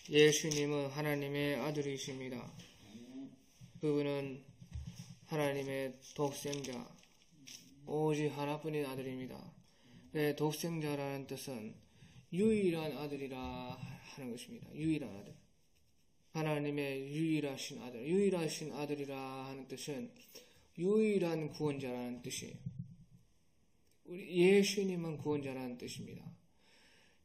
예수님은 하나님의 아들이십니다. 그분은 하나님의 독생자, 오직 하나뿐인 아들입니다. 독생자라는 뜻은 유일한 아들이라 하는 것입니다. 유일한 아들. 하나님의 유일하신 아들. 유일하신 아들이라 하는 뜻은 유일한 구원자라는 뜻이에요. 우리 예수님은 구원자라는 뜻입니다.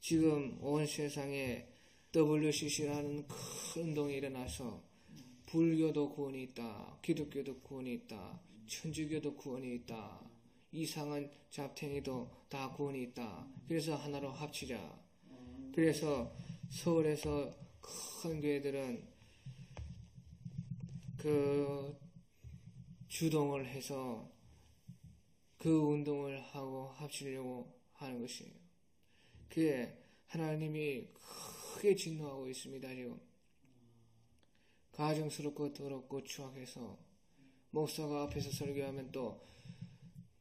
지금 온 세상에 WCC라는 큰 운동이 일어나서 불교도 구원이 있다, 기독교도 구원이 있다, 천주교도 구원이 있다, 이상한 잡탱이도 다 구원이 있다. 그래서 하나로 합치자. 그래서 서울에서 큰 교회들은 주동을 해서 그 운동을 하고 합치려고 하는 것이에요. 그게 하나님이 크게 진노하고 있습니다. 지금 가증스럽고 더럽고 추악해서 목사가 앞에서 설교하면 또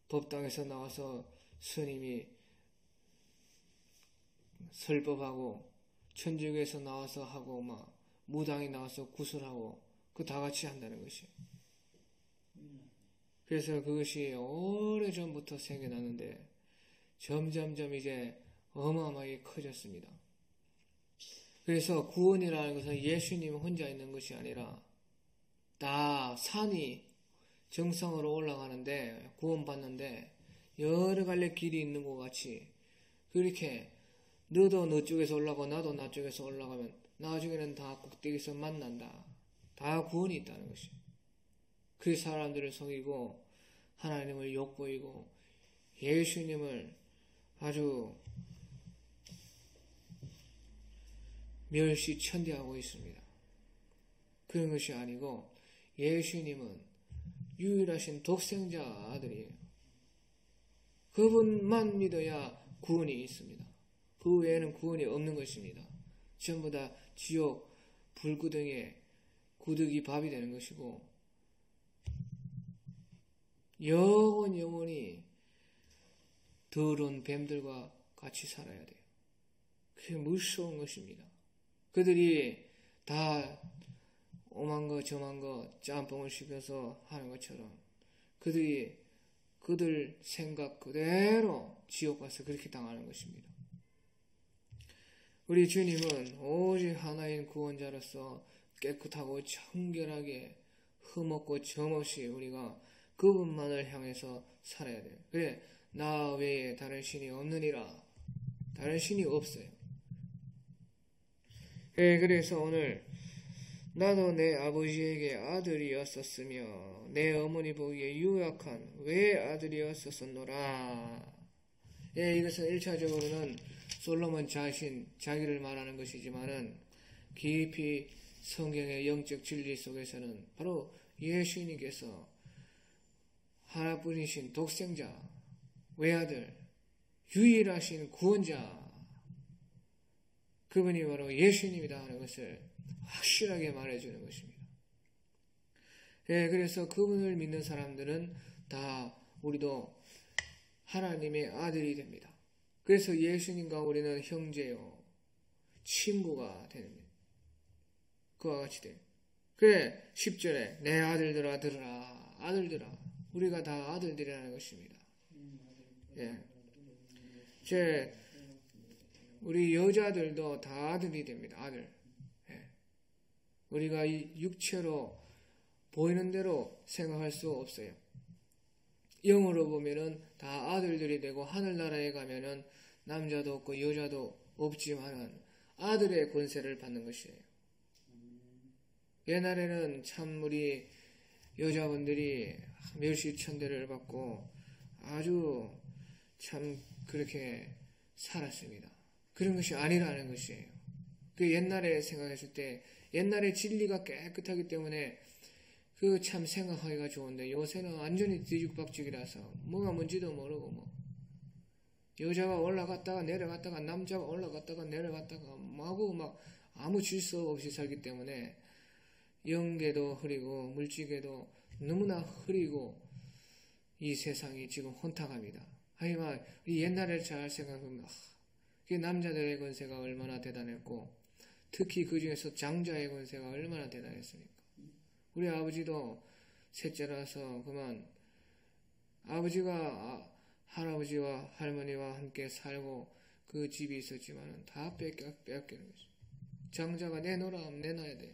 법당에서 나와서 스님이 설법하고 천주교에서 나와서 하고 막 무당이 나와서 구슬하고 그 다 같이 한다는 것이에요. 그래서 그것이 오래전부터 생겨났는데 점점점 이제 어마어마하게 커졌습니다. 그래서 구원이라는 것은 예수님 혼자 있는 것이 아니라 다 산이 정상으로 올라가는데 구원받는데 여러 갈래 길이 있는 것 같이 그렇게 너도 너 쪽에서 올라가고 나도 나 쪽에서 올라가면 나중에는 다 꼭대기에서 만난다. 다 구원이 있다는 것이에요. 그 사람들을 속이고 하나님을 욕보이고 예수님을 아주 멸시천대하고 있습니다. 그런 것이 아니고 예수님은 유일하신 독생자 아들이에요. 그분만 믿어야 구원이 있습니다. 그 외에는 구원이 없는 것입니다. 전부 다 지옥 불구덩이에 구더기 밥이 되는 것이고 영원히 더러운 뱀들과 같이 살아야 돼요. 그게 무서운 것입니다. 그들이 다 오만 거 저만 거 짬뽕을 시켜서 하는 것처럼 그들 생각 그대로 지옥 가서 그렇게 당하는 것입니다. 우리 주님은 오직 하나인 구원자로서 깨끗하고 청결하게 흠없고 점없이 우리가 그분만을 향해서 살아야 돼요. 그래, 나 외에 다른 신이 없느니라. 다른 신이 없어요. 그래서 오늘 나도 내 아버지에게 아들이었었으며 내 어머니 보기에 유약한 외아들이었었노라. 이것은 1차적으로는 솔로몬 자기를 말하는 것이지만은 깊이 성경의 영적 진리 속에서는 바로 예수님께서 하나뿐이신 독생자, 외아들, 유일하신 구원자, 그분이 바로 예수님이다 하는 것을 확실하게 말해주는 것입니다. 그래서 그분을 믿는 사람들은 다 우리도 하나님의 아들이 됩니다. 그래서 예수님과 우리는 형제요, 친구가 됩니다. 그와 같이 돼요. 그래, 10절에 내 아들들아 들으라. 아들들아. 우리가 다 아들들이라는 것입니다. 우리 여자들도 다 아들이 됩니다. 아들. 우리가 이 육체로 보이는 대로 생각할 수 없어요. 영으로 보면은 다 아들들이 되고 하늘나라에 가면은 남자도 없고 여자도 없지만은 아들의 권세를 받는 것이에요. 옛날에는 참 우리 여자분들이 멸시천대를 받고 아주 참 그렇게 살았습니다. 그런 것이 아니라는 것이에요. 그 옛날에 생각했을 때 옛날에 진리가 깨끗하기 때문에 그 참 생각하기가 좋은데 요새는 완전히 뒤죽박죽이라서 뭐가 뭔지도 모르고 뭐 여자가 올라갔다가 내려갔다가 남자가 올라갔다가 내려갔다가 뭐하고 막 아무 질서 없이 살기 때문에 영계도 흐리고 물질계도 너무나 흐리고 이 세상이 지금 혼탁합니다. 하지만 옛날에 잘 생각하면 그 남자들의 권세가 얼마나 대단했고 특히 그 중에서 장자의 권세가 얼마나 대단했습니까? 우리 아버지도 셋째라서 그만 아버지가 할아버지와 할머니와 함께 살고 그 집이 있었지만 다 뺏기는 거죠. 장자가 내놓으라 하면 내놔야 돼요.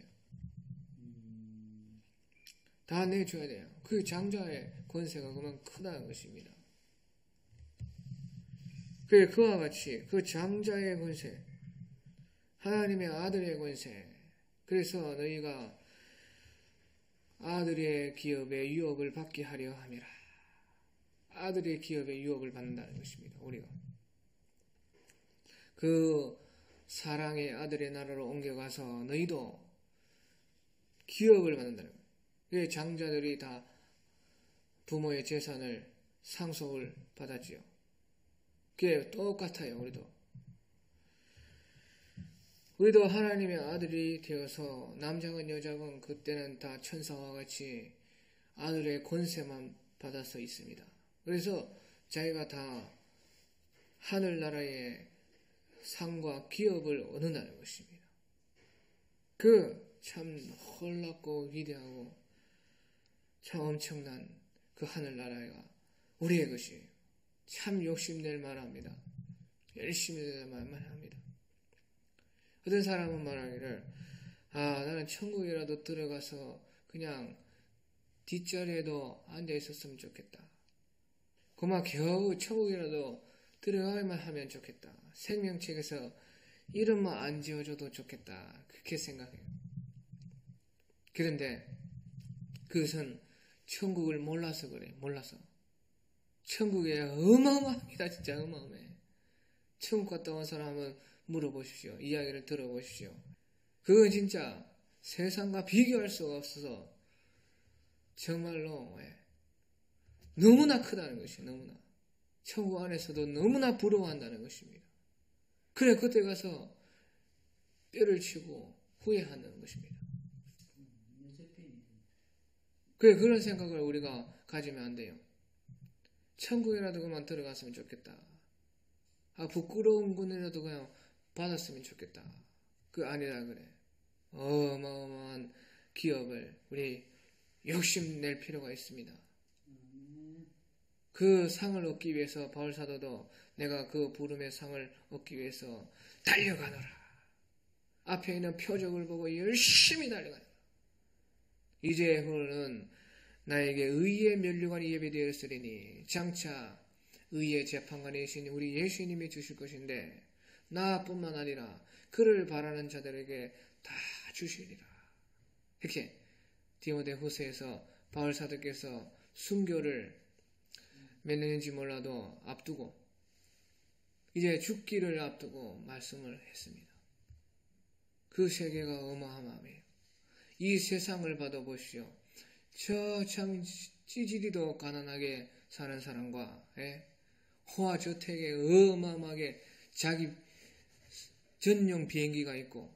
다 내줘야 돼요. 그 장자의 권세가 그만 크다는 것입니다. 그래, 그와 같이 그 장자의 권세, 하나님의 아들의 권세, 그래서 너희가 아들의 기업의 유업을 받게 하려 함이라. 아들의 기업의 유업을 받는다는 것입니다. 우리가 그 사랑의 아들의 나라로 옮겨가서 너희도 기업을 받는다는 거예요. 그 장자들이 다 부모의 재산을 상속을 받았지요. 그게 똑같아요. 우리도 하나님의 아들이 되어서 남자건 여자건 그때는 다 천사와 같이 아들의 권세만 받아서 있습니다. 그래서 자기가 다 하늘나라의 상과 기업을 얻는다는 것입니다. 그 참 놀랍고 위대하고 참 엄청난 그 하늘나라가 우리의 것이에요. 참 욕심낼 만합니다. 열심히 낼 만합니다. 어떤 사람은 말하기를 나는 천국이라도 들어가서 그냥 뒷자리에도 앉아 있었으면 좋겠다. 그만 겨우 천국이라도 들어가기만 하면 좋겠다. 생명책에서 이름만 안 지어줘도 좋겠다. 그렇게 생각해요. 그런데 그것은 천국을 몰라서 그래. 몰라서. 천국에 어마어마합니다. 진짜 어마어마해. 천국 갔다 온 사람은 물어보십시오. 이야기를 들어보십시오. 그건 진짜 세상과 비교할 수가 없어서 정말로 너무나 크다는 것이에요. 너무나. 천국 안에서도 너무나 부러워한다는 것입니다. 그래 그때 가서 뼈를 치고 후회하는 것입니다. 그래 그런 생각을 우리가 가지면 안 돼요. 천국이라도 그만 들어갔으면 좋겠다. 부끄러운 분이라도 그냥 받았으면 좋겠다. 그 아니라 그래. 어마어마한 기업을 우리 욕심낼 필요가 있습니다. 그 상을 얻기 위해서 바울사도도 내가 그 부름의 상을 얻기 위해서 달려가노라. 앞에 있는 표적을 보고 열심히 달려가노라. 이제후로는 나에게 의의 면류관이 예배되었으리니 장차 의의 재판관이신 우리 예수님이 주실 것인데 나뿐만 아니라 그를 바라는 자들에게 다 주시리라. 이렇게 디모데후서에서 바울사도께서 순교를 몇 년인지 몰라도 앞두고 이제 죽기를 앞두고 말씀을 했습니다. 그 세계가 어마어마해요. 이 세상을 봐도 보시오. 저 참 찌질이도 가난하게 사는 사람과 호화 저택에 어마어마하게 자기 전용 비행기가 있고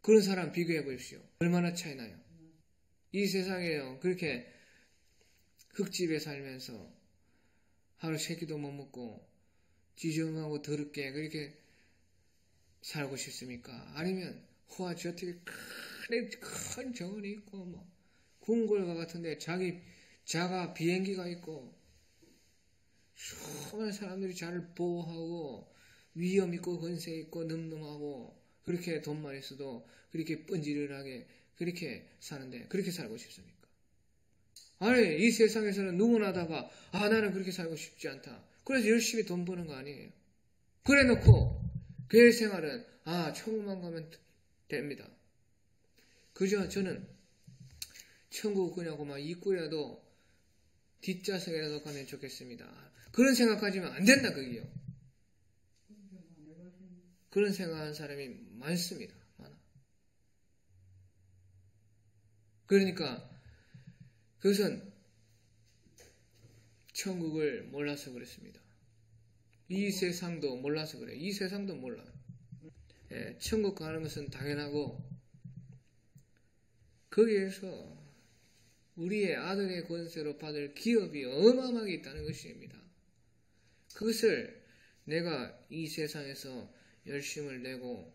그런 사람 비교해 보십시오. 얼마나 차이 나요. 이 세상에요. 그렇게 흙집에 살면서 하루 세 끼도 못 먹고 지저분하고 더럽게 그렇게 살고 싶습니까? 아니면 호화 저택에 큰 정원이 있고 궁궐과 같은데 자가 비행기가 있고 수많은 사람들이 자를 보호하고 위험 있고 건세 있고 늠름하고 그렇게 돈만 있어도 그렇게 뻔지르하게 그렇게 사는데 그렇게 살고 싶습니까? 아니 이 세상에서는 누구나 다가 나는 그렇게 살고 싶지 않다. 그래서 열심히 돈 버는 거 아니에요. 그래 놓고 교회 생활은 천국만 가면 됩니다. 그저 저는 천국 그냥 입구에라도 뒷좌석에라도 가면 좋겠습니다. 그런 생각하지만 안 된다 그게요. 그런 생각하는 사람이 많습니다. 많아. 그러니까 그것은 천국을 몰라서 그렇습니다. 이 세상도 몰라서 그래. 이 세상도 몰라. 천국 가는 것은 당연하고 거기에서 우리의 아들의 권세로 받을 기업이 어마어마하게 있다는 것입니다. 그것을 내가 이 세상에서 열심을 내고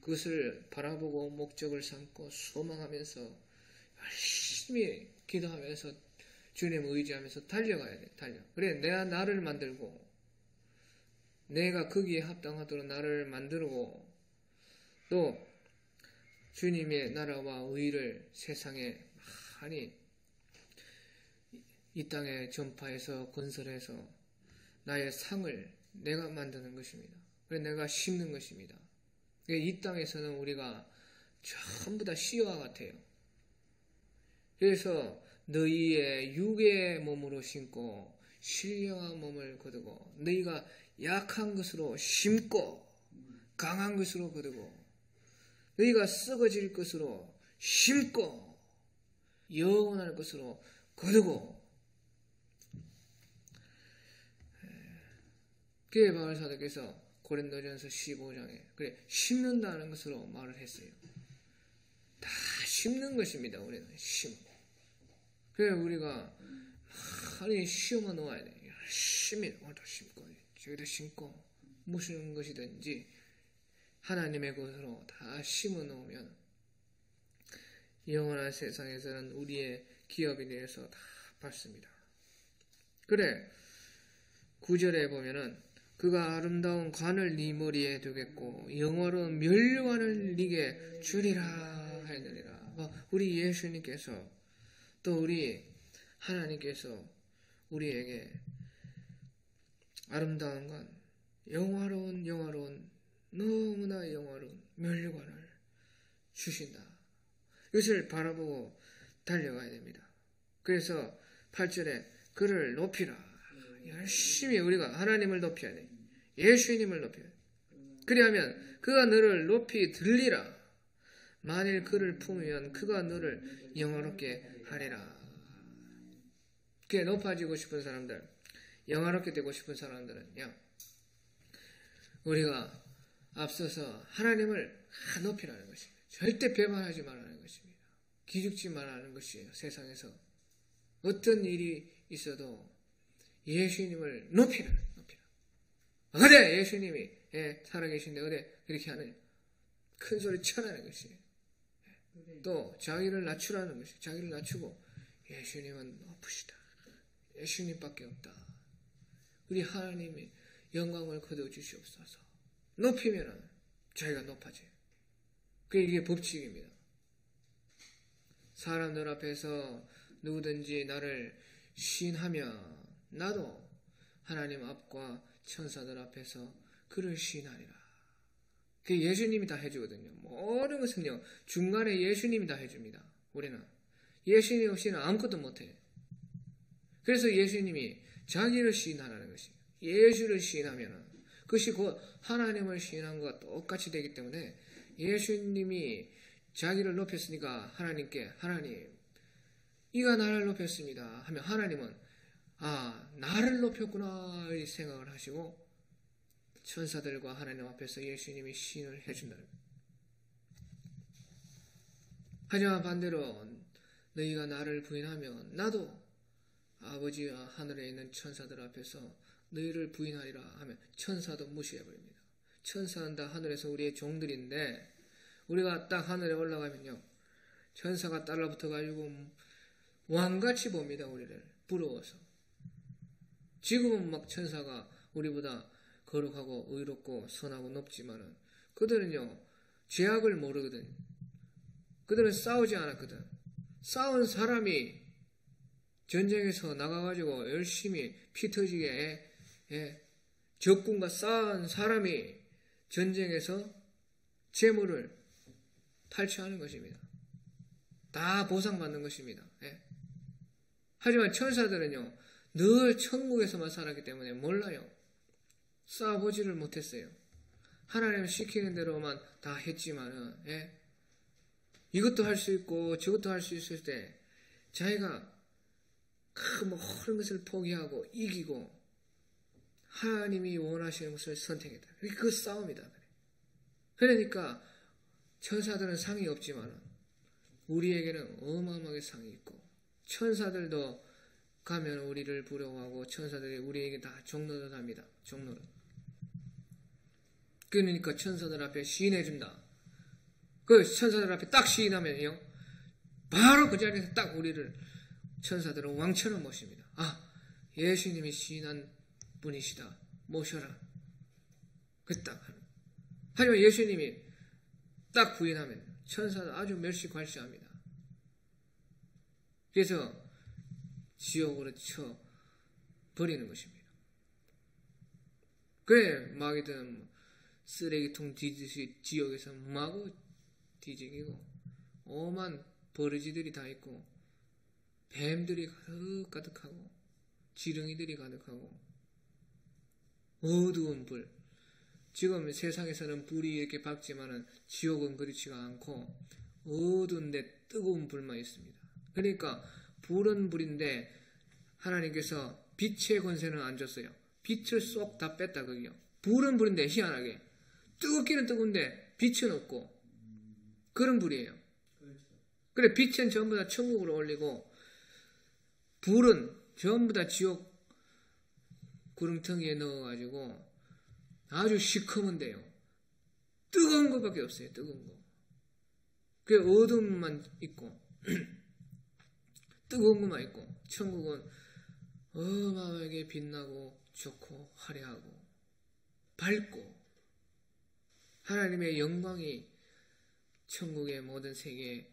그것을 바라보고 목적을 삼고 소망하면서 열심히 기도하면서 주님 의지하면서 달려가야 돼. 그래 내가 나를 만들고 내가 거기에 합당하도록 나를 만들고 또 주님의 나라와 의를 세상에 많이 이 땅에 전파해서 건설해서 나의 상을 내가 만드는 것입니다. 그래 내가 심는 것입니다. 이 땅에서는 우리가 전부 다 씨와 같아요. 그래서 너희의 육의 몸으로 심고 신령한 몸을 거두고 너희가 약한 것으로 심고 강한 것으로 거두고 너희가 썩어질 것으로 심고 영원할 것으로 거두고 그에 바울 사도께서 고린도전서 15장에 그래 심는다는 것으로 말을 했어요. 다 심는 것입니다. 우리는 심어. 그래 우리가 많이 심어 놓아야 돼. 열심히 오늘도 심고 저기도 심고 무슨 것이든지 하나님의 것으로 다 심어 놓으면 영원한 세상에서는 우리의 기업이 되어서 다 받습니다. 그래 9절에 보면은 그가 아름다운 관을 네 머리에 두겠고 영화로운 면류관을 네게 주리라 하느니라. 우리 예수님께서 또 우리 하나님께서 우리에게 아름다운 관, 영화로운 너무나 영화로운 면류관을 주신다. 이것을 바라보고 달려가야 됩니다. 그래서 8절에 그를 높이라. 열심히 우리가 하나님을 높여야 돼. 예수님을 높여야 돼. 그리하면 그가 너를 높이 들리라. 만일 그를 품으면 그가 너를 영화롭게 하리라. 그게 높아지고 싶은 사람들, 영화롭게 되고 싶은 사람들은요, 우리가 앞서서 하나님을 높이라는 것입니다. 절대 배반하지 말라는 것입니다. 기죽지 말라는 것이에요. 세상에서 어떤 일이 있어도 예수님을 높이라. 어디 예수님이 살아계신데 어디 그렇게 하느냐. 큰 소리 쳐라는 것이에요. 또 자기를 낮추라는 것이에요. 자기를 낮추고 예수님은 높으시다. 예수님밖에 없다. 우리 하나님이 영광을 거두어 주시옵소서. 높이면 자기가 높아져요. 이게 법칙입니다. 사람들 앞에서 누구든지 나를 시인하며 나도 하나님 앞과 천사들 앞에서 그를 시인하리라. 그게 예수님이 다 해주거든요. 모든 것은요 중간에 예수님이 다 해줍니다. 우리는 예수님 없이는 아무것도 못해. 그래서 예수님이 자기를 시인하라는 것이에요. 예수를 시인하면 그것이 곧 하나님을 시인한 것과 똑같이 되기 때문에 예수님이 자기를 높였으니까 하나님께 하나님 이가 나를 높였습니다 하면 하나님은 나를 높였구나 이 생각을 하시고 천사들과 하나님 앞에서 예수님이 시인을 해준다는 거예요. 하지만 반대로 너희가 나를 부인하면 나도 아버지와 하늘에 있는 천사들 앞에서 너희를 부인하리라 하면 천사도 무시해버립니다. 천사는 다 하늘에서 우리의 종들인데 우리가 딱 하늘에 올라가면요 천사가 따라붙어가지고 왕같이 봅니다. 우리를 부러워서. 지금은 막 천사가 우리보다 거룩하고 의롭고 선하고 높지만은 그들은요 죄악을 모르거든. 그들은 싸우지 않았거든. 싸운 사람이 전쟁에서 나가가지고 열심히 피 터지게 적군과 싸운 사람이 전쟁에서 재물을 탈취하는 것입니다. 다 보상받는 것입니다. 하지만 천사들은요 늘 천국에서만 살았기 때문에 몰라요. 싸워보지를 못했어요. 하나님 시키는 대로만 다 했지만은 이것도 할 수 있고 저것도 할 수 있을 때 자기가 모든 것을 포기하고 이기고 하나님이 원하시는 것을 선택했다. 그 싸움이다. 그러니까 천사들은 상이 없지만 우리에게는 어마어마하게 상이 있고 천사들도 가면 우리를 부러워하고 천사들이 우리에게 다 종노릇 합니다. 종노릇. 그러니까 천사들 앞에 시인해준다. 그 천사들 앞에 딱 시인하면요, 바로 그 자리에서 딱 우리를 천사들은 왕처럼 모십니다. 아, 예수님이 시인한 분이시다. 모셔라. 그 딱 하는. 하지만 예수님이 딱 부인하면 천사는 아주 멸시괄시합니다. 그래서 지옥으로 쳐 버리는 것입니다. 그래, 마귀들은 쓰레기통 뒤듯이 지옥에서 마구 뒤지기고, 오만 버러지들이 다 있고, 뱀들이 가득가득하고, 지렁이들이 가득하고, 어두운 불. 지금 세상에서는 불이 이렇게 밝지만은 지옥은 그렇지가 않고 어두운데 뜨거운 불만 있습니다. 그러니까 불은 불인데 하나님께서 빛의 권세는 안 줬어요. 빛을 쏙 다 뺐다 거기요. 불은 불인데 희한하게 뜨겁기는 뜨거운데 빛은 없고 그런 불이에요. 그래, 빛은 전부 다 천국으로 올리고 불은 전부 다 지옥 구름텅이에 넣어가지고 아주 시커먼데요. 뜨거운 것밖에 없어요. 뜨거운 거. 그 어둠만 있고 뜨거운 것만 있고, 천국은 어마어마하게 빛나고 좋고 화려하고 밝고 하나님의 영광이 천국의 모든 세계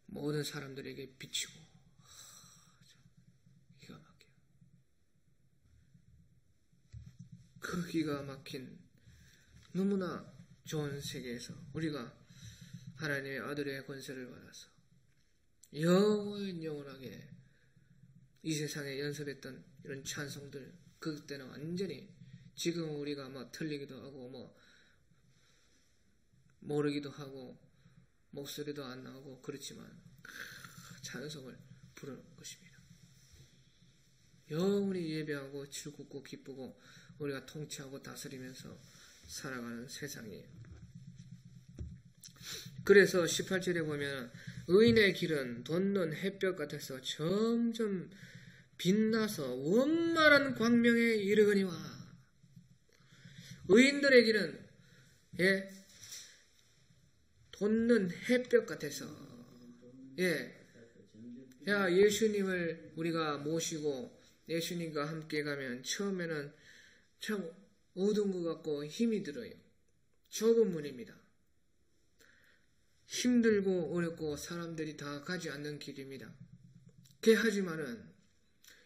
모든 사람들에게 비치고 기가 막혀요. 그 기가 막힌 너무나 좋은 세계에서 우리가 하나님의 아들의 권세를 받아서 영원하게 이 세상에 연습했던 이런 찬송들, 그때는 완전히 지금 우리가 막 틀리기도 하고 모르기도 하고 목소리도 안 나오고 그렇지만 찬송을 부르는 것입니다. 영원히 예배하고 즐겁고 기쁘고 우리가 통치하고 다스리면서 살아가는 세상이에요. 그래서 18절에 보면 의인의 길은 돋는 햇볕 같아서 점점 빛나서 원만한 광명에 이르거니와. 의인들의 길은 돋는 햇볕 같아서 예수님을 우리가 모시고 예수님과 함께 가면 처음에는 참 어두운 것 같고 힘이 들어요. 좁은 문입니다. 힘들고 어렵고 사람들이 다 가지 않는 길입니다. 하지만은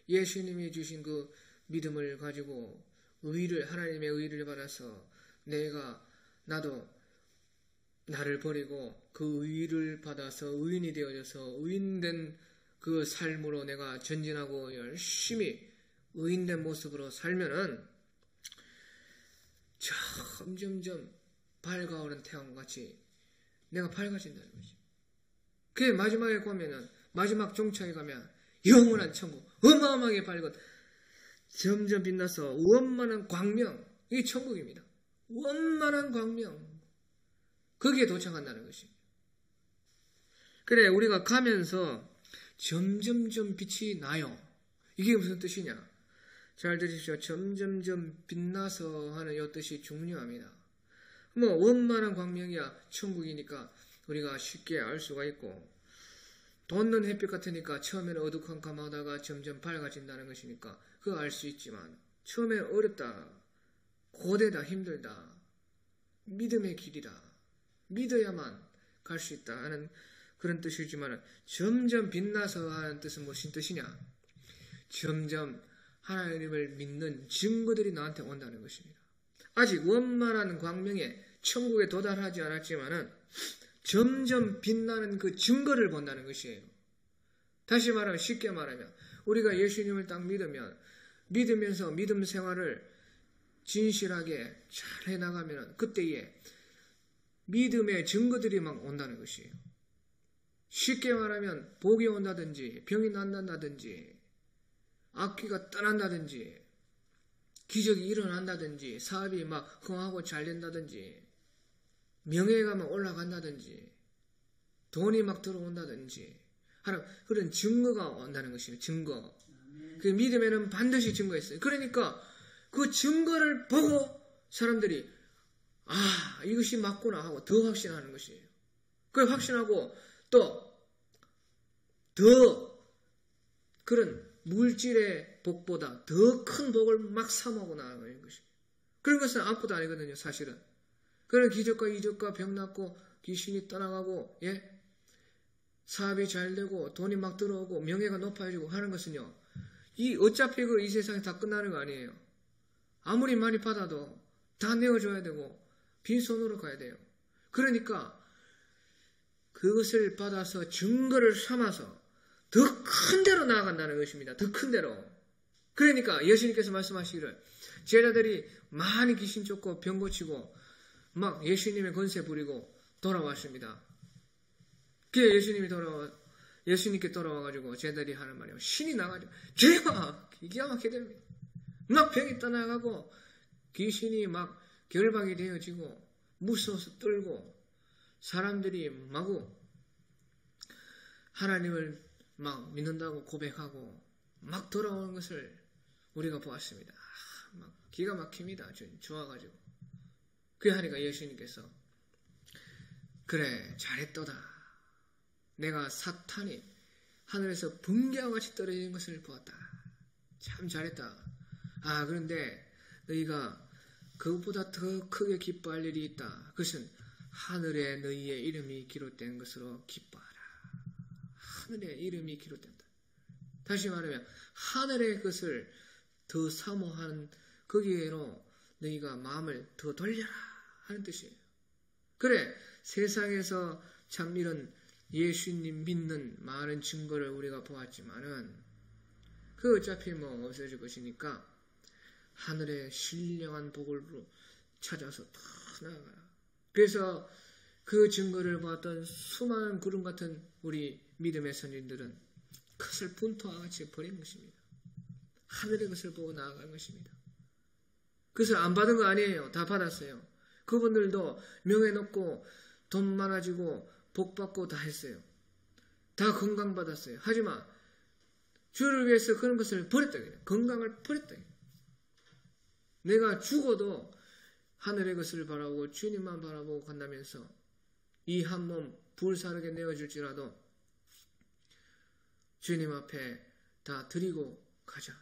예수님이 주신 그 믿음을 가지고 하나님의 의를 받아서 나도 나를 버리고 그 의를 받아서 의인이 되어져서 의인된 그 삶으로 내가 전진하고 열심히 의인된 모습으로 살면은 점점점 밝아오는 태양같이 내가 밝아진다는 거지. 그게 마지막에 가면은, 마지막 종착에 가면 영원한 천국, 어마어마하게 밝은 점점 빛나서 원만한 광명, 이게 천국입니다. 원만한 광명, 거기에 도착한다는 것입니다. 그래, 우리가 가면서 점점점 빛이 나요. 이게 무슨 뜻이냐? 잘 들으십시오. 점점점 빛나서 하는 이 뜻이 중요합니다. 원만한 광명이야 천국이니까 우리가 쉽게 알 수가 있고, 돋는 햇빛 같으니까 처음에는 어두컴컴하다가 점점 밝아진다는 것이니까 그거 알 수 있지만, 처음에는 어렵다, 고되다, 힘들다, 믿음의 길이다, 믿어야만 갈 수 있다 하는 그런 뜻이지만, 점점 빛나서 하는 뜻은 무슨 뜻이냐? 점점 하나님을 믿는 증거들이 나한테 온다는 것입니다. 아직 원만한 광명에 천국에 도달하지 않았지만은 점점 빛나는 그 증거를 본다는 것이에요. 다시 말하면, 쉽게 말하면 우리가 예수님을 딱 믿으면서 믿음 생활을 진실하게 잘 해나가면 그때에 믿음의 증거들이 막 온다는 것이에요. 쉽게 말하면 복이 온다든지 병이 낫는다든지 악귀가 떠난다든지 기적이 일어난다든지 사업이 막 흥하고 잘 된다든지 명예가 막 올라간다든지 돈이 막 들어온다든지 하는 그런 증거가 온다는 것입니다. 증거. 그 믿음에는 반드시 증거가 있어요. 그러니까 그 증거를 보고 사람들이 아, 이것이 맞구나 하고 더 확신하는 것이에요. 그 확신하고 또 더 그런 물질의 복보다 더 큰 복을 막 사모하고 나아가는 것이에요. 그런 것은 아무것도 아니거든요, 사실은. 그런 기적과 이적과 병 낫고 귀신이 떠나가고, 예? 사업이 잘 되고 돈이 막 들어오고 명예가 높아지고 하는 것은요, 어차피 이 세상에 다 끝나는 거 아니에요. 아무리 많이 받아도 다 내어줘야 되고 빈손으로 가야 돼요. 그러니까 그것을 받아서 증거를 삼아서 더 큰 데로 나아간다는 것입니다. 더 큰 데로. 그러니까 예수님께서 말씀하시기를 제자들이 많이 귀신 쫓고 병 고치고 막 예수님의 권세 부리고 돌아왔습니다. 그게 예수님께 돌아와가지고 제자들이 하는 말이에요. 신이 나가지고 기가 막히게 됩니다. 막 병이 떠나가고 귀신이 막 결박이 되어지고 무서워서 떨고 사람들이 마구 하나님을 막 믿는다고 고백하고 막 돌아오는 것을 우리가 보았습니다. 막 기가 막힙니다. 좋아가지고. 그래 하니까 예수님께서 그래 잘했도다. 내가 사탄이 하늘에서 번개와 같이 떨어지는 것을 보았다. 참 잘했다. 아 그런데 너희가 그것보다 더 크게 기뻐할 일이 있다. 그것은 하늘에 너희의 이름이 기록된 것으로 기뻐하라. 하늘의 이름이 기록된다. 다시 말하면 하늘의 것을 더 사모하는 거기에로 너희가 마음을 더 돌려라 하는 뜻이에요. 그래 세상에서 참 이런 예수님 믿는 많은 증거를 우리가 보았지만은 그 어차피 뭐 없어질 것이니까 하늘의 신령한 복을 찾아서 더 나아가라. 그래서 그 증거를 보았던 수많은 구름 같은 우리 믿음의 선진들은 그것을 분토와 같이 버린 것입니다. 하늘의 것을 보고 나아간 것입니다. 그것을 안 받은 거 아니에요. 다 받았어요. 그분들도 명예 높고 돈 많아지고 복 받고 다 했어요. 다 건강 받았어요. 하지만 주를 위해서 그런 것을 버렸다. 건강을 버렸다. 내가 죽어도 하늘의 것을 바라보고 주님만 바라보고 간다면서 이 한 몸 불사르게 내어줄지라도 주님 앞에 다 드리고 가자.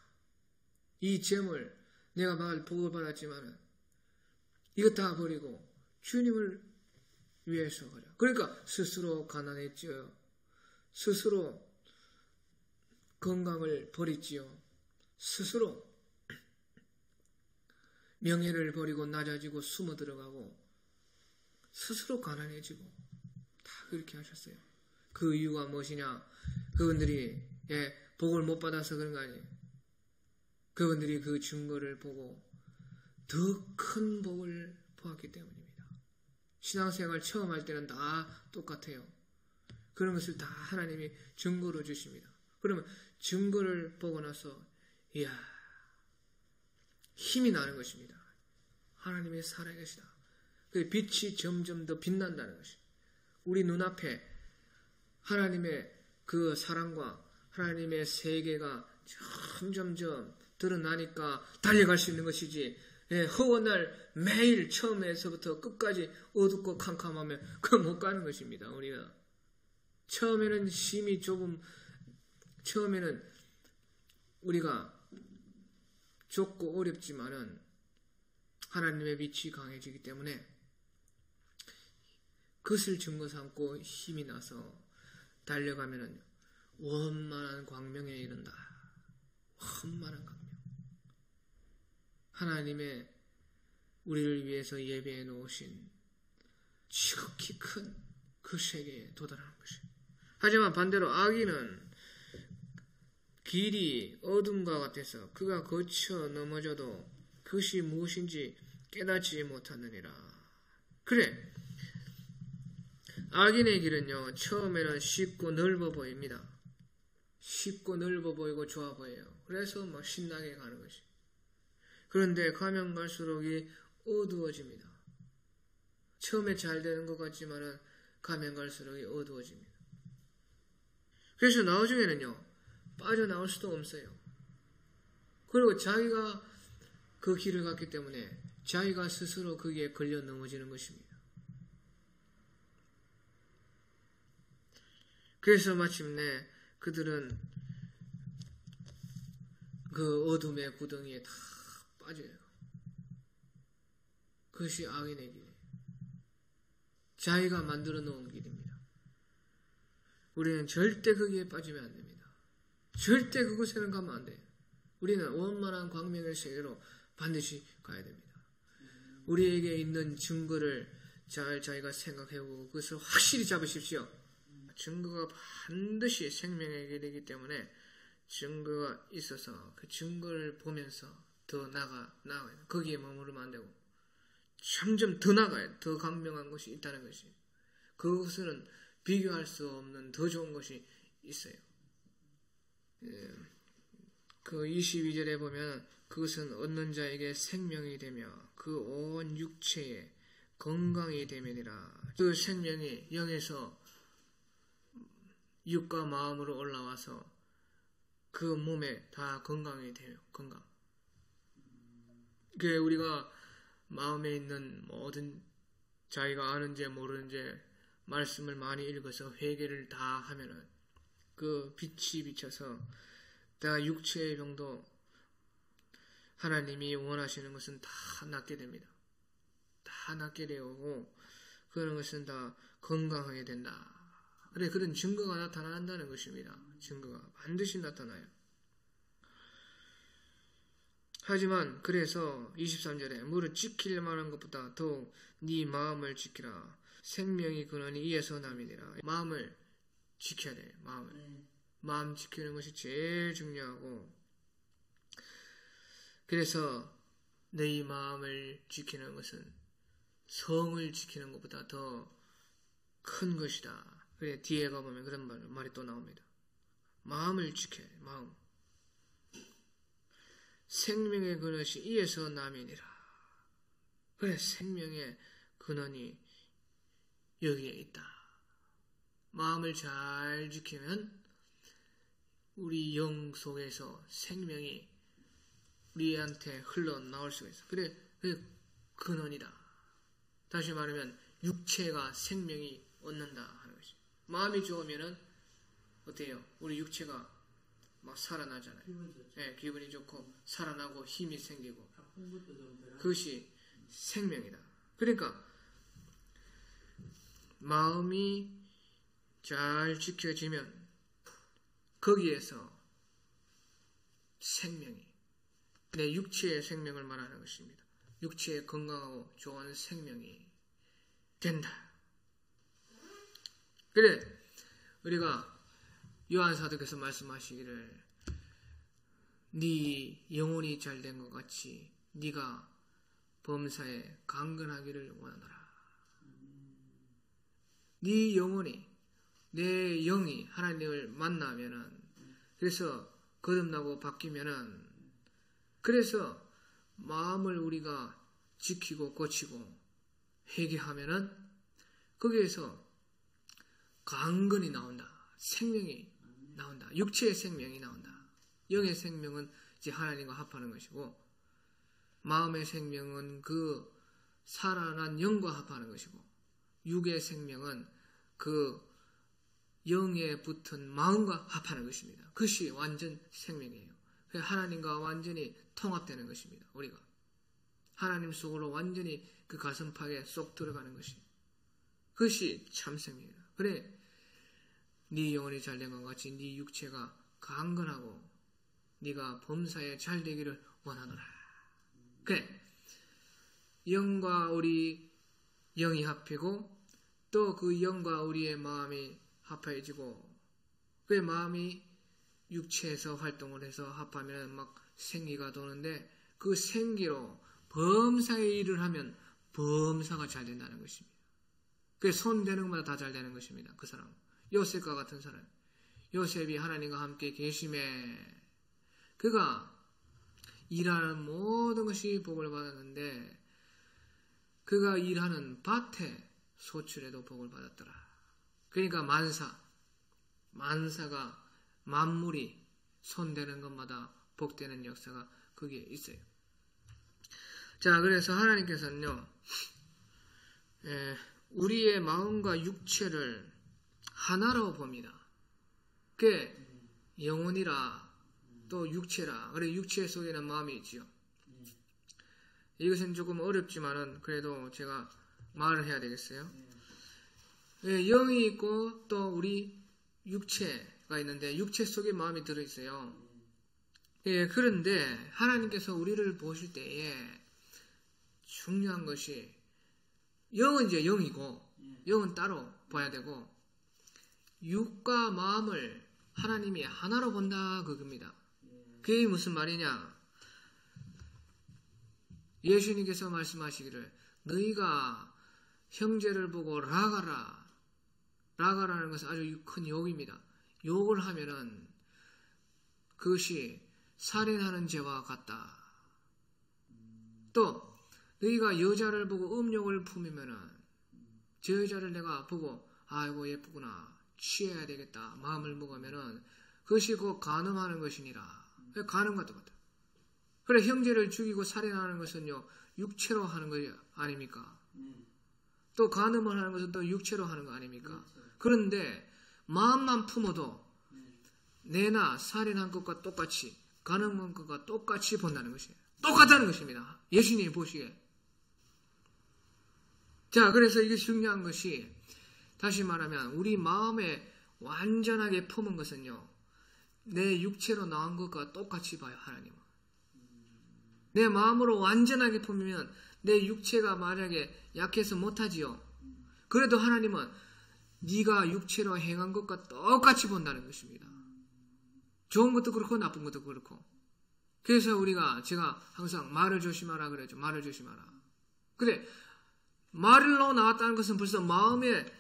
이 재물 내가 말 복을 받았지만은 이거 다 버리고 주님을 위해서 가자. 그러니까 스스로 가난했지요. 스스로 건강을 버렸지요. 스스로 명예를 버리고 낮아지고 숨어 들어가고 스스로 가난해지고 다 그렇게 하셨어요. 그 이유가 무엇이냐? 그분들이 복을 못 받아서 그런 거 아니에요. 그분들이 그 증거를 보고 더 큰 복을 보았기 때문입니다. 신앙생활 처음 할 때는 다 똑같아요. 그런 것을 다 하나님이 증거로 주십니다. 그러면 증거를 보고 나서 이야 힘이 나는 것입니다. 하나님이 살아계시다. 그 빛이 점점 더 빛난다는 것이. 우리 눈앞에 하나님의 그 사랑과 하나님의 세계가 점점점 드러나니까 달려갈 수 있는 것이지. 허원 날 매일 처음에서부터 끝까지 어둡고 캄캄하면 그거 못 가는 것입니다. 우리가 처음에는 힘이 조금 처음에는 우리가 좁고 어렵지만은 하나님의 빛이 강해지기 때문에 그것을 증거 삼고 힘이 나서 달려가면은 원만한 광명에 이른다. 원만한 광명. 하나님의 우리를 위해서 예배해 놓으신 지극히 큰 그 세계에 도달하는 것이에요. 하지만 반대로 악인은 길이 어둠과 같아서 그가 거쳐 넘어져도 그것이 무엇인지 깨닫지 못하느니라. 그래, 악인의 길은요 처음에는 쉽고 넓어 보입니다. 쉽고 넓어 보이고 좋아 보여요. 그래서 막 신나게 가는 것이. 그런데 가면 갈수록이 어두워집니다. 처음에 잘 되는 것 같지만은 가면 갈수록이 어두워집니다. 그래서 나중에는요 빠져나올 수도 없어요. 그리고 자기가 그 길을 갔기 때문에 자기가 스스로 거기에 걸려 넘어지는 것입니다. 그래서 마침내 그들은 그 어둠의 구덩이에 다 빠져요. 그것이 악인의 길이에요. 자기가 만들어 놓은 길입니다. 우리는 절대 거기에 빠지면 안 됩니다. 절대 그곳에는 가면 안 돼요. 우리는 원만한 광명의 세계로 반드시 가야 됩니다. 우리에게 있는 증거를 잘 자기가 생각해보고 그것을 확실히 잡으십시오. 증거가 반드시 생명의 길이기 때문에 증거가 있어서 그 증거를 보면서 더 나아가요. 거기에 머무르면 안 되고 점점 더 나가요. 더 강명한 것이 있다는 것이. 그것은 비교할 수 없는 더 좋은 것이 있어요. 그 22절에 보면 그것은 얻는 자에게 생명이 되며 그 온 육체에 건강이 되면이라. 그 생명이 영에서 육과 마음으로 올라와서 그 몸에 다 건강이 돼요. 건강. 그 우리가 마음에 있는 모든 자기가 아는지 모르는지 말씀을 많이 읽어서 회개를 다 하면은 그 빛이 비쳐서 다 육체의 병도 하나님이 원하시는 것은 다 낫게 됩니다. 다 낫게 되고 그런 것은 다 건강하게 된다. 그래, 그런 증거가 나타난다는 것입니다. 증거가 반드시 나타나요. 하지만 그래서 23절에 무릇 지킬 만한 것보다 더욱 네 마음을 지키라. 생명이 근원이 이에서 남이니라. 마음을 지켜야 돼요. 마음 지키는 것이 제일 중요하고, 그래서 네 마음을 지키는 것은 성을 지키는 것보다 더 큰 것이다. 그래, 뒤에 가보면 그런 말이 또 나옵니다. 마음을 지켜야 돼요. 마음. 생명의 근원이 이에서 남이니라. 그래, 생명의 근원이 여기에 있다. 마음을 잘 지키면 우리 영 속에서 생명이 우리한테 흘러나올 수가 있어. 그래, 그게 근원이다. 다시 말하면 육체가 생명이 얻는다 하는 것이. 마음이 좋으면은 어때요? 우리 육체가 막 살아나잖아요. 기분이 좋고 살아나고 힘이 생기고 그것이 생명이다. 그러니까 마음이 잘 지켜지면 거기에서 생명이 내 육체의 생명을 말하는 것입니다. 육체의 건강하고 좋은 생명이 된다. 그래, 우리가 요한사도께서 말씀하시기를 네 영혼이 잘된 것 같이 네가 범사에 강건하기를 원하노라. 네 영혼이, 내 영이 하나님을 만나면은, 그래서 거듭나고 바뀌면은, 그래서 마음을 우리가 지키고 고치고 회개하면은 거기에서 강건이 나온다. 생명이 나온다. 육체의 생명이 나온다. 영의 생명은 이제 하나님과 합하는 것이고, 마음의 생명은 그 살아난 영과 합하는 것이고, 육의 생명은 그 영에 붙은 마음과 합하는 것입니다. 그것이 완전 생명이에요. 하나님과 완전히 통합되는 것입니다. 우리가 하나님 속으로 완전히 그 가슴팍에 쏙 들어가는 것이, 그것이 참 생명이다. 그래, 네 영혼이 잘된 것 같이 네 육체가 강건하고 네가 범사에 잘되기를 원하노라. 그래, 영과 우리 영이 합히고 또 그 영과 우리의 마음이 합해지고, 그 마음이 육체에서 활동을 해서 합하면 막 생기가 도는데, 그 생기로 범사의 일을 하면 범사가 잘 된다는 것입니다. 그 손 되는 것마다 다 잘 되는 것입니다. 그 사람, 요셉과 같은 사람. 요셉이 하나님과 함께 계심에 그가 일하는 모든 것이 복을 받았는데, 그가 일하는 밭에 소출에도 복을 받았더라. 그러니까 만사가 만물이 손대는 것마다 복되는 역사가 거기에 있어요. 자, 그래서 하나님께서는요, 우리의 마음과 육체를 하나로 봅니다. 그게 영혼이라 또 육체라. 그래, 육체 속에는 마음이 있지요. 이것은 조금 어렵지만은 그래도 제가 말을 해야 되겠어요. 영이 있고 또 우리 육체가 있는데 육체 속에 마음이 들어있어요. 그런데 하나님께서 우리를 보실 때에 중요한 것이 영은 이제 영이고 영은 따로 봐야 되고 육과 마음을 하나님이 하나로 본다 그겁니다. 그게 무슨 말이냐? 예수님께서 말씀하시기를 너희가 형제를 보고 라가라. 라가라는 것은 아주 큰 욕입니다. 욕을 하면은 그것이 살인하는 죄와 같다. 또 너희가 여자를 보고 음욕을 품으면은 저 여자를 내가 보고 아이고 예쁘구나 취해야 되겠다 마음을 먹으면은 그것이 곧 간음하는 것이니라. 간음과 똑같다. 그래 형제를 죽이고 살인하는 것은요 육체로 하는 거 아닙니까? 또 간음을 하는 것은 또 육체로 하는 거 아닙니까? 그런데 마음만 품어도 내나 살인한 것과 똑같이 간음한 것과 똑같이 본다는 것이에요. 똑같다는 것입니다. 예수님이 보시기에. 자, 그래서 이게 중요한 것이 다시 말하면 우리 마음에 완전하게 품은 것은요 내 육체로 나온 것과 똑같이 봐요. 하나님은. 내 마음으로 완전하게 품으면 내 육체가 만약에 약해서 못하지요. 그래도 하나님은 네가 육체로 행한 것과 똑같이 본다는 것입니다. 좋은 것도 그렇고 나쁜 것도 그렇고. 그래서 제가 항상 말을 조심하라 그러죠. 말을 조심하라. 근데 말로 나왔다는 것은 벌써 마음에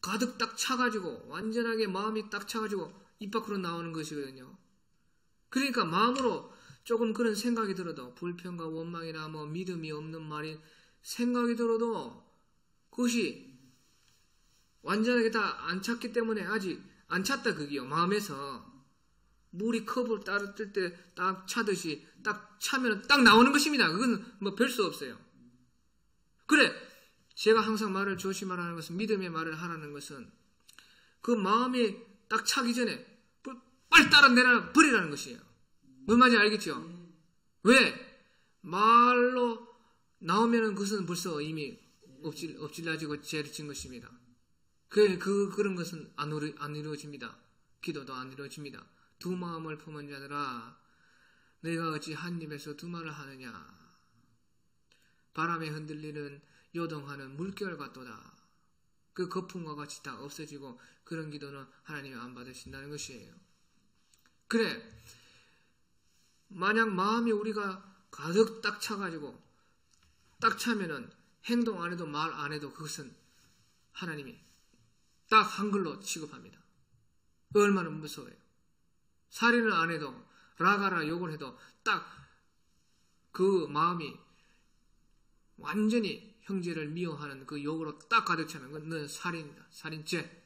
가득 딱 차가지고 완전하게 마음이 딱 차가지고 입 밖으로 나오는 것이거든요. 그러니까 마음으로 조금 그런 생각이 들어도 불평과 원망이나 뭐 믿음이 없는 말이 생각이 들어도 그것이 완전하게 다 안 찼기 때문에 아직 안 찼다 그게요. 마음에서 물이 컵을 따라 뜰 때 딱 차듯이 딱 차면 딱 나오는 것입니다. 그건 뭐 별 수 없어요. 그래 제가 항상 말을 조심하라는 것은 믿음의 말을 하라는 것은 그 마음이 딱 차기 전에 빨리 따라 내려 버리라는 것이에요. 뭔 말인지 알겠죠? 왜? 말로 나오면은 그것은 벌써 이미 엎질러지고 죄를 진 것입니다. 그런 것은 안 이루어집니다. 기도도 안 이루어집니다. 두 마음을 품은 자들아 너희가 어찌 한 입에서 두 말을 하느냐. 바람에 흔들리는 요동하는 물결 같도다. 그 거품과 같이 다 없어지고 그런 기도는 하나님이 안 받으신다는 것이에요. 그래 만약 마음이 우리가 가득 딱 차가지고 딱 차면은 행동 안 해도 말 안 해도 그것은 하나님이 딱 한글로 취급합니다. 얼마나 무서워요. 살인을 안 해도 라가라 욕을 해도 딱 그 마음이 완전히 형제를 미워하는 그 욕으로 딱 가득 차면 그건 살인이다. 살인죄.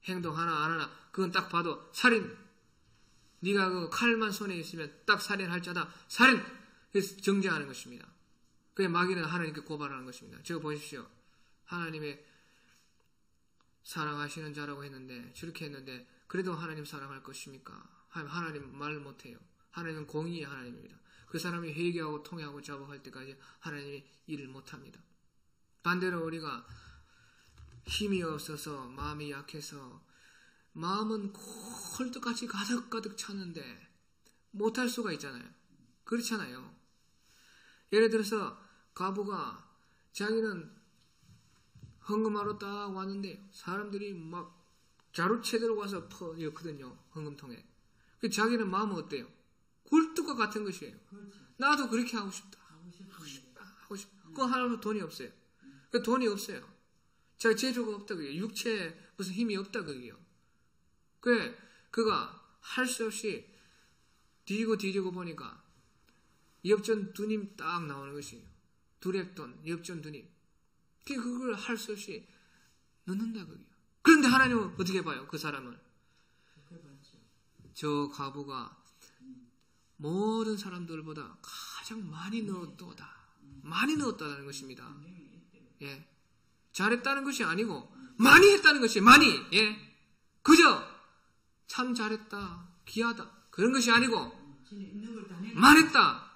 행동 하나 안 하나 그건 딱 봐도 살인. 네가 그 칼만 손에 있으면 딱 살인할 자다. 살인! 그래서 정죄하는 것입니다. 그게 마귀는 하나님께 고발하는 것입니다. 저거 보십시오. 하나님의 사랑하시는 자라고 했는데 저렇게 했는데 그래도 하나님 사랑할 것입니까? 하나님 말 못해요. 하나님은 공의의 하나님입니다. 그 사람이 회개하고 통회하고 자복할 때까지 하나님이 일을 못합니다. 반대로 우리가 힘이 없어서 마음이 약해서 마음은 콜떡같이 가득가득 찼는데 못할 수가 있잖아요. 그렇잖아요. 예를 들어서 가부가 자기는 헌금하러 딱 왔는데 사람들이 막 자루채들 와서 퍼였거든요. 헌금통에. 자기는 마음은 어때요? 굴뚝과 같은 것이에요. 나도 그렇게 하고 싶다. 하고 싶다. 그거 하나도 돈이 없어요. 돈이 없어요. 자기 재주가 없다 그게요. 육체에 무슨 힘이 없다 그게요. 그가 할 수 없이 뒤지고 보니까 엽전 두님 딱 나오는 것이에요. 두랩돈, 엽전 두님. 그걸 할 수 없이 넣는다 그게요. 그런데 하나님은 어떻게 봐요? 그 사람을. 저 가부가 모든 사람들보다 가장 많이 넣었도다. 많이 넣었다는 것입니다. 예. 잘했다는 것이 아니고 많이 했다는 것이 많이. 예. 그저 참 잘했다. 귀하다. 그런 것이 아니고 말했다.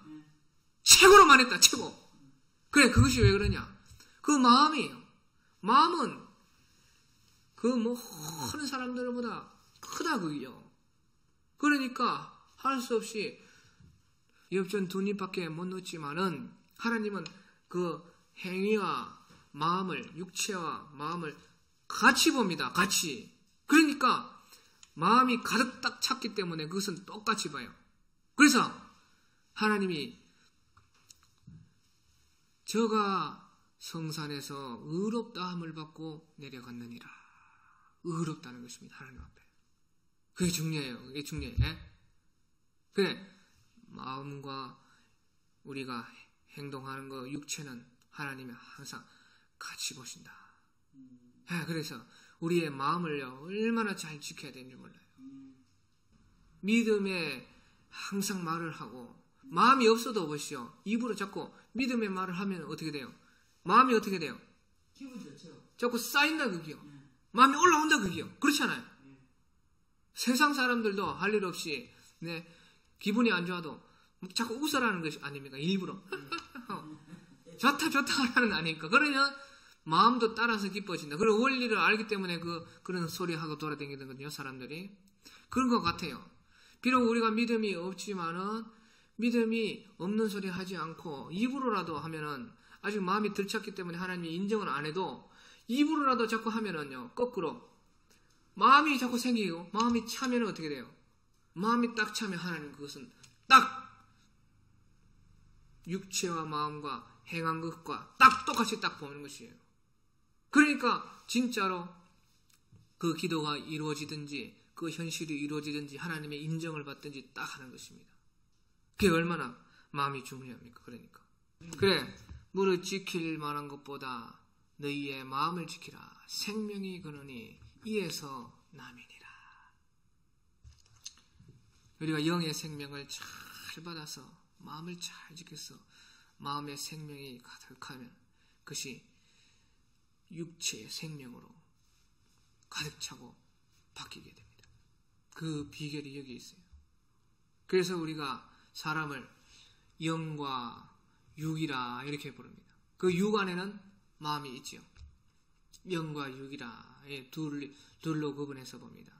최고로 말했다. 최고. 그래, 그것이 왜 그러냐? 그 마음이에요. 마음은 그 모든 사람들보다 크다 그게요. 그러니까 할 수 없이 엽전 두 입밖에 못 넣었지만은 하나님은 그 행위와 마음을, 육체와 마음을 같이 봅니다. 같이. 그러니까 마음이 가득 딱 찼기 때문에 그것은 똑같이 봐요. 그래서 하나님이 저가 성산에서 의롭다함을 받고 내려갔느니라. 의롭다는 것입니다. 하나님 앞에. 그게 중요해요. 그게 중요해. 그래, 마음과 우리가 행동하는 거, 육체는 하나님이 항상 같이 보신다. 그래서 우리의 마음을요, 얼마나 잘 지켜야 되는지 몰라요. 믿음에 항상 말을 하고, 마음이 없어도 보시오. 입으로 자꾸 믿음의 말을 하면 어떻게 돼요? 마음이 어떻게 돼요? 기분 좋죠. 자꾸 쌓인다 그게요. 마음이 올라온다 그게요. 그렇잖아요. 세상 사람들도 할 일 없이 기분이 안 좋아도 자꾸 웃으라는 것이 아닙니까? 일부러. 좋다 좋다 하는 아니니까. 그러면 마음도 따라서 기뻐진다. 그리고 원리를 알기 때문에 그런 소리하고 돌아다니거든요. 사람들이. 그런 것 같아요. 비록 우리가 믿음이 없지만은 믿음이 없는 소리 하지 않고 입으로라도 하면은 아직 마음이 덜 찼기 때문에 하나님이 인정을 안 해도 입으로라도 자꾸 하면은요, 거꾸로 마음이 자꾸 생기고 마음이 차면 어떻게 돼요? 마음이 딱 차면 하나님 그것은 딱 육체와 마음과 행한 것과 딱 똑같이 딱 보는 것이에요. 그러니까 진짜로 그 기도가 이루어지든지 그 현실이 이루어지든지 하나님의 인정을 받든지 딱 하는 것입니다. 그게 얼마나 마음이 중요합니까? 그러니까. 그래, 무릇 지킬 만한 것보다 너희의 마음을 지키라. 생명이 그러니 이에서 남이니라. 우리가 영의 생명을 잘 받아서 마음을 잘 지켜서 마음의 생명이 가득하면 그것이 육체의 생명으로 가득 차고 바뀌게 됩니다. 그 비결이 여기 있어요. 그래서 우리가 사람을 영과 육이라 이렇게 부릅니다. 그 육 안에는 마음이 있지요. 영과 육이라 둘로 구분해서 봅니다.